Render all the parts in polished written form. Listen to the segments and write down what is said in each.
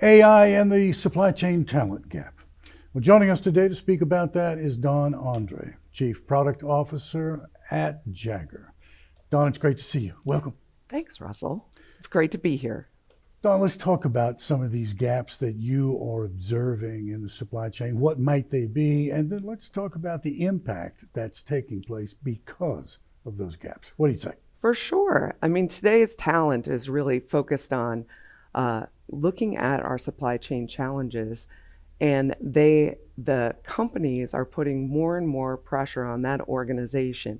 AI and the supply chain talent gap. Well, joining us today to speak about that is Don Andre, Chief Product Officer at Jagger. Don, it's great to see you. Welcome. Thanks, Russell. It's great to be here. Don, let's talk about some of these gaps that you are observing in the supply chain. What might they be? And then let's talk about the impact that's taking place because of those gaps. What do you say? For sure. I mean, today's talent is really focused on looking at our supply chain challenges, and the companies are putting more and more pressure on that organization.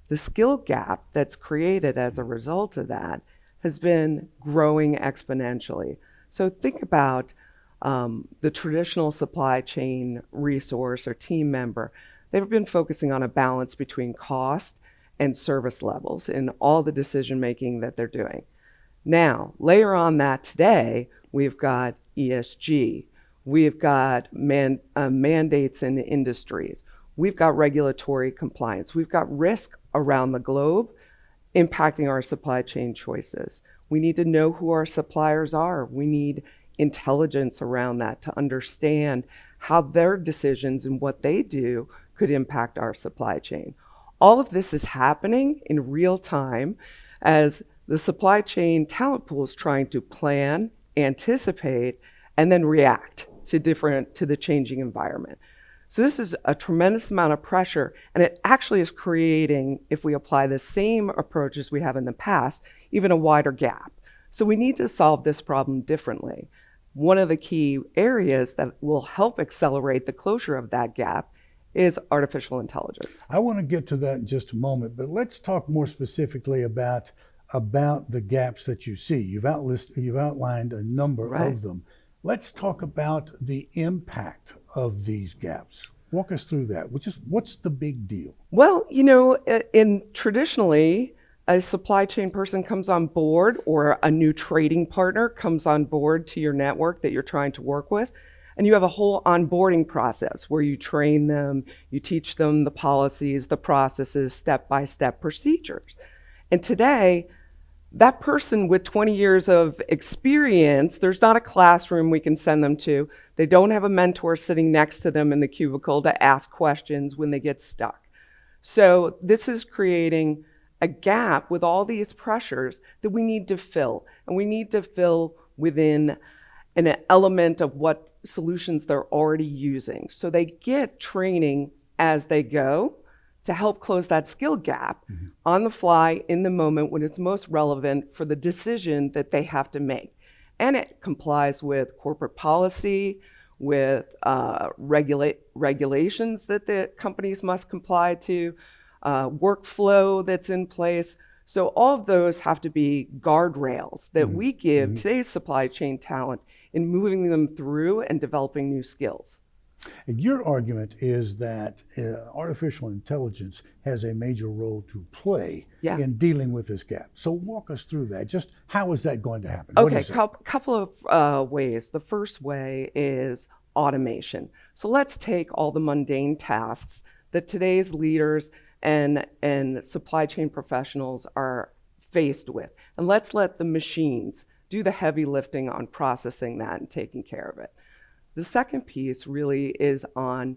The skill gap that's created as a result of that has been growing exponentially. So think about the traditional supply chain resource or team member. They've been focusing on a balance between cost and service levels in all the decision making that they're doing. Now, layer on that today, we've got ESG, we've got mandates in the industries, we've got regulatory compliance, we've got risk around the globe impacting our supply chain choices. We need to know who our suppliers are. We need intelligence around that to understand how their decisions and what they do could impact our supply chain. All of this is happening in real time as the supply chain talent pool is trying to plan, anticipate, and then react to the changing environment. So this is a tremendous amount of pressure, and it actually is creating, if we apply the same approach as we have in the past, even a wider gap. So we need to solve this problem differently. One of the key areas that will help accelerate the closure of that gap is artificial intelligence. I want to get to that in just a moment, but let's talk more specifically about the gaps that you see. You've outlined a number of them. Let's talk about the impact of these gaps. Walk us through that. What's the big deal? Well, traditionally, a supply chain person comes on board or a new trading partner comes on board to your network that you're trying to work with. And you have a whole onboarding process where you train them, you teach them the policies, the processes, step-by-step procedures. And today, that person with 20 years of experience, there's not a classroom we can send them to. They don't have a mentor sitting next to them in the cubicle to ask questions when they get stuck. So this is creating a gap with all these pressures that we need to fill. And we need to fill within an element of what solutions they're already using. So they get training as they go to help close that skill gap on the fly in the moment when it's most relevant for the decision that they have to make. And it complies with corporate policy, with regulations that the companies must comply to, workflow that's in place. So all of those have to be guardrails that we give today's supply chain talent in moving them through and developing new skills. And your argument is that artificial intelligence has a major role to play in dealing with this gap. So walk us through that. Just how is that going to happen? Okay, couple of ways. The first way is automation. So let's take all the mundane tasks that today's leaders and supply chain professionals are faced with. And let's let the machines do the heavy lifting on processing that and taking care of it. The second piece really is on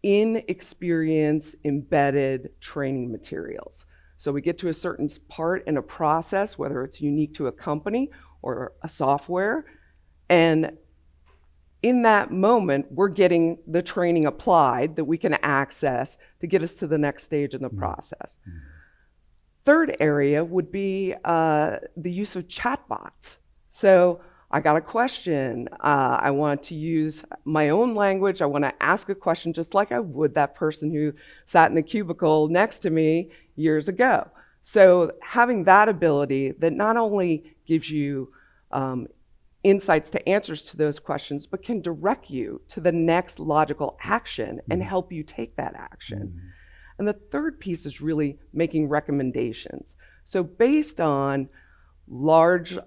in-experience embedded training materials. So we get to a certain part in a process, whether it's unique to a company or a software, and in that moment, we're getting the training applied that we can access to get us to the next stage in the process. Third area would be the use of chatbots. So I got a question. I want to use my own language. I want to ask a question just like I would that person who sat in the cubicle next to me years ago. So having that ability that not only gives you insights to answers to those questions, but can direct you to the next logical action and help you take that action. And the third piece is really making recommendations. So based on large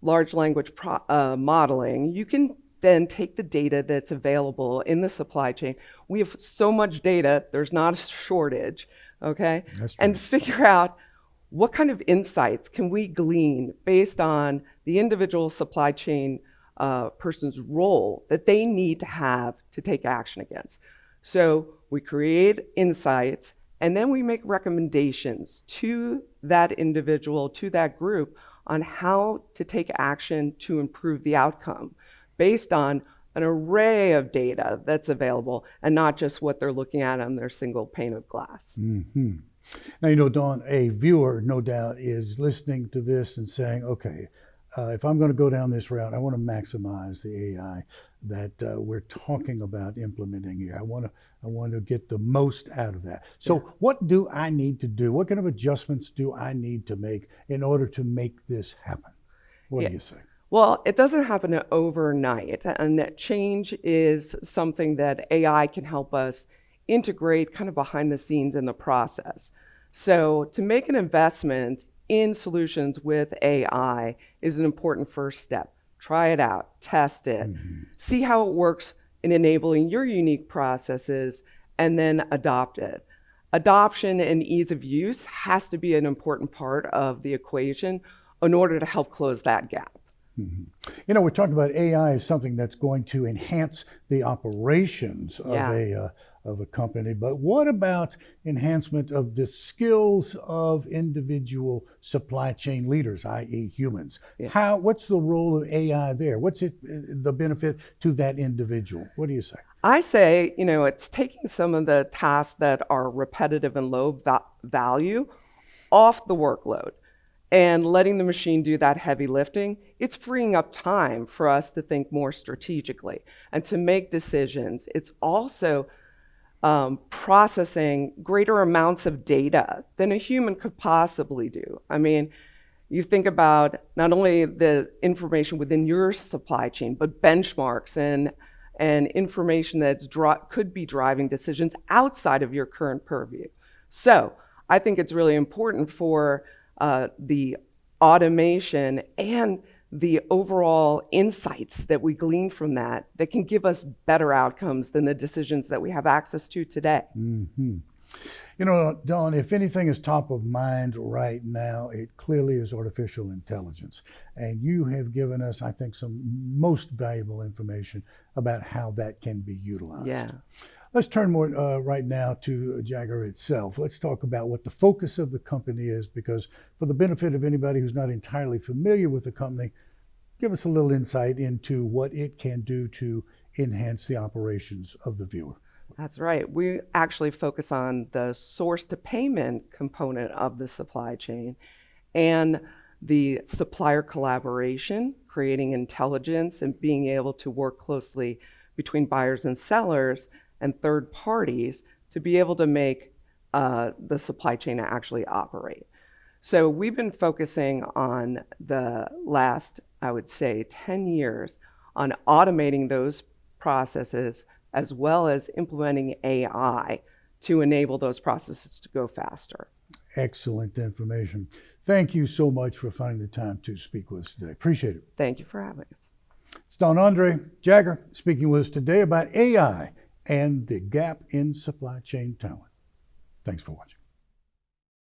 language modeling, you can then take the data that's available in the supply chain. We have so much data, there's not a shortage, okay? And figure out what kind of insights can we glean based on the individual supply chain person's role that they need to have to take action against. So we create insights, and then we make recommendations to that individual, to that group, on how to take action to improve the outcome based on an array of data that's available and not just what they're looking at on their single pane of glass. Mm-hmm. Now, Dawn, a viewer, no doubt, is listening to this and saying, okay, if I'm going to go down this route, I want to maximize the AI that we're talking about implementing here. I want to get the most out of that. So what do I need to do? What kind of adjustments do I need to make in order to make this happen? What do you say? Well, it doesn't happen overnight, and that change is something that AI can help us integrate kind of behind the scenes in the process. So to make an investment in solutions with AI is an important first step. Try it out, test it, see how it works in enabling your unique processes, and then adopt it. Adoption and ease of use has to be an important part of the equation in order to help close that gap. We're talking about AI as something that's going to enhance the operations of a company, but what about enhancement of the skills of individual supply chain leaders, i.e. humans? What's the role of AI there? What's the benefit to that individual? What do you say? I say, it's taking some of the tasks that are repetitive and low value off the workload and letting the machine do that heavy lifting. It's freeing up time for us to think more strategically and to make decisions. It's also processing greater amounts of data than a human could possibly do. I mean, you think about not only the information within your supply chain, but benchmarks and information that could be driving decisions outside of your current purview. So I think it's really important for the automation and the overall insights that we glean from that can give us better outcomes than the decisions that we have access to today. Dawn, if anything is top of mind right now, it clearly is artificial intelligence. And you have given us, I think, some most valuable information about how that can be utilized. Yeah. Let's turn more right now to Jagger itself. Let's talk about what the focus of the company is, because for the benefit of anybody who's not entirely familiar with the company, give us a little insight into what it can do to enhance the operations of the viewer. That's right. We actually focus on the source to payment component of the supply chain and the supplier collaboration, creating intelligence and being able to work closely between buyers and sellers and third parties to be able to make the supply chain actually operate. So we've been focusing on the last, I would say, 10 years on automating those processes as well as implementing AI to enable those processes to go faster. Excellent information. Thank you so much for finding the time to speak with us today. Appreciate it. Thank you for having us. It's Don Andre Jagger speaking with us today about AI and the gap in supply chain talent. Thanks for watching.